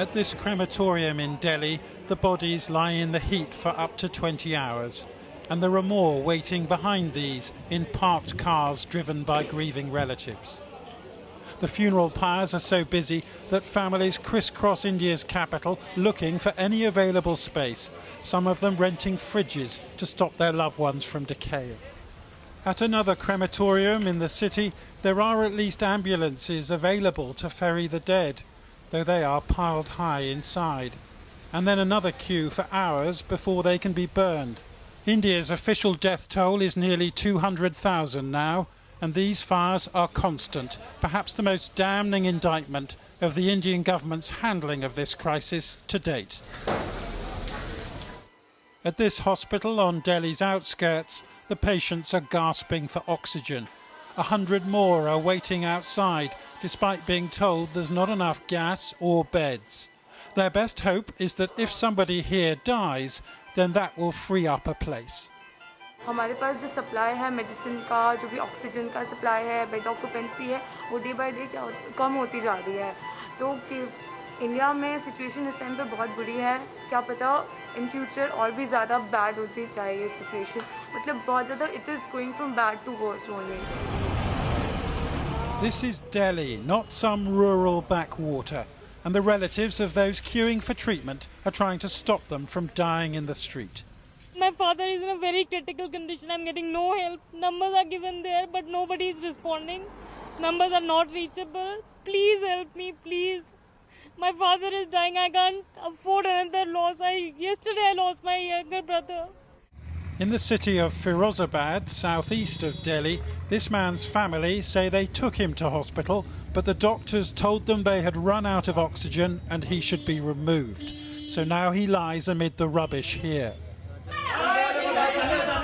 At this crematorium in Delhi, the bodies lie in the heat for up to 20 hours. And there are more waiting behind these in parked cars driven by grieving relatives. The funeral pyres are so busy that families crisscross India's capital looking for any available space, some of them renting fridges to stop their loved ones from decaying. At another crematorium in the city, there are at least ambulances available to ferry the dead, though they are piled high inside. And then another queue for hours before they can be burned. India's official death toll is nearly 200,000 now, and these fires are constant, perhaps the most damning indictment of the Indian government's handling of this crisis to date. At this hospital on Delhi's outskirts, the patients are gasping for oxygen. 100 more are waiting outside, despite being told there's not enough gas or beds. Their best hope is that if somebody here dies, then that will free up a place. हमारे पास जो supply है medicine का, जो भी oxygen का supply है, bed occupancy है, वो डे बाय डे कम होती जा रही है। तो इंडिया में सिचुएशन इस टाइम पे बहुत बुरी है। क्या पता इन फ्यूचर और भी ज़्यादा बैड होती जाए ये सिचुएशन, मतलब बहुत ज़्यादा it is going from bad to worse only. This is Delhi, not some rural backwater, and the relatives of those queuing for treatment are trying to stop them from dying in the street. My father is in a very critical condition. I'm getting no help. Numbers are given there, but nobody is responding. Numbers are not reachable. Please help me, please. My father is dying. I can't afford another loss. Yesterday I lost my younger brother. In the city of Firozabad, southeast of Delhi, this man's family say they took him to hospital, but the doctors told them they had run out of oxygen and he should be removed. So now he lies amid the rubbish here.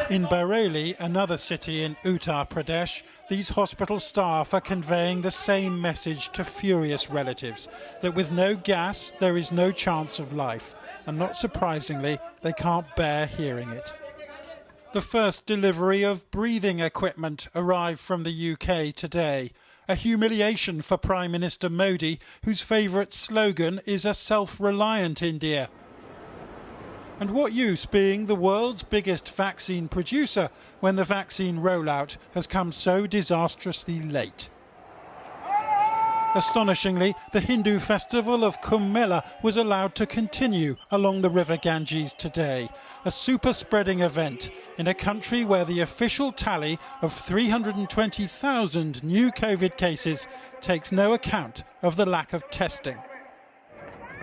In Bareilly, another city in Uttar Pradesh, these hospital staff are conveying the same message to furious relatives, that with no gas there is no chance of life, and not surprisingly, they can't bear hearing it. The first delivery of breathing equipment arrived from the UK today, a humiliation for Prime Minister Modi, whose favourite slogan is a self-reliant India. And what use being the world's biggest vaccine producer when the vaccine rollout has come so disastrously late? Astonishingly, the Hindu festival of Kumbh Mela was allowed to continue along the river Ganges today, a super-spreading event in a country where the official tally of 320,000 new COVID cases takes no account of the lack of testing.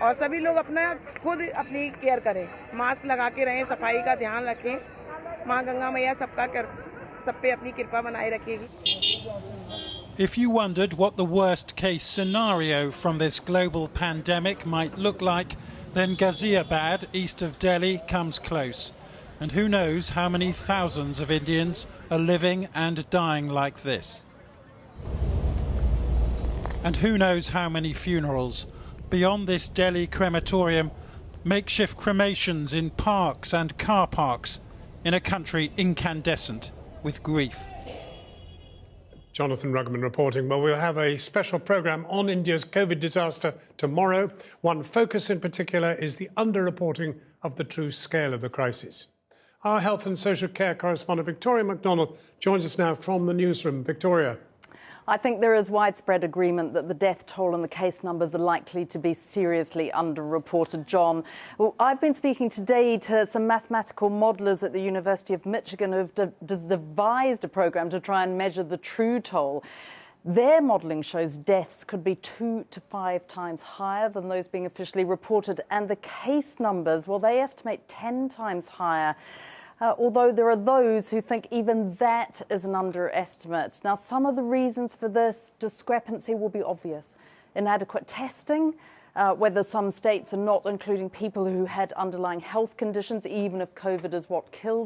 और सभी लोग अपना खुद अपनी care करें, mask लगा के रहें, सफाई का ध्यान रखें। माँ गंगा मैया सब पे अपनी कृपा बनाए रखेगी। If you wondered what the worst case scenario from this global pandemic might look like, then Ghaziabad, east of Delhi, comes close. And who knows how many thousands of Indians are living and dying like this. And who knows how many funerals. Beyond this Delhi crematorium, makeshift cremations in parks and car parks in a country incandescent with grief. Jonathan Rugman reporting. Well, we'll have a special programme on India's COVID disaster tomorrow. One focus in particular is the underreporting of the true scale of the crisis. Our health and social care correspondent Victoria McDonald joins us now from the newsroom. Victoria. I think there is widespread agreement that the death toll and the case numbers are likely to be seriously underreported. John, well, I've been speaking today to some mathematical modellers at the University of Michigan who have devised a programme to try and measure the true toll. Their modelling shows deaths could be 2 to 5 times higher than those being officially reported, and the case numbers, well, they estimate 10 times higher. Although there are those who think even that is an underestimate. Now, some of the reasons for this discrepancy will be obvious. Inadequate testing, whether some states are not including people who had underlying health conditions, even if COVID is what killed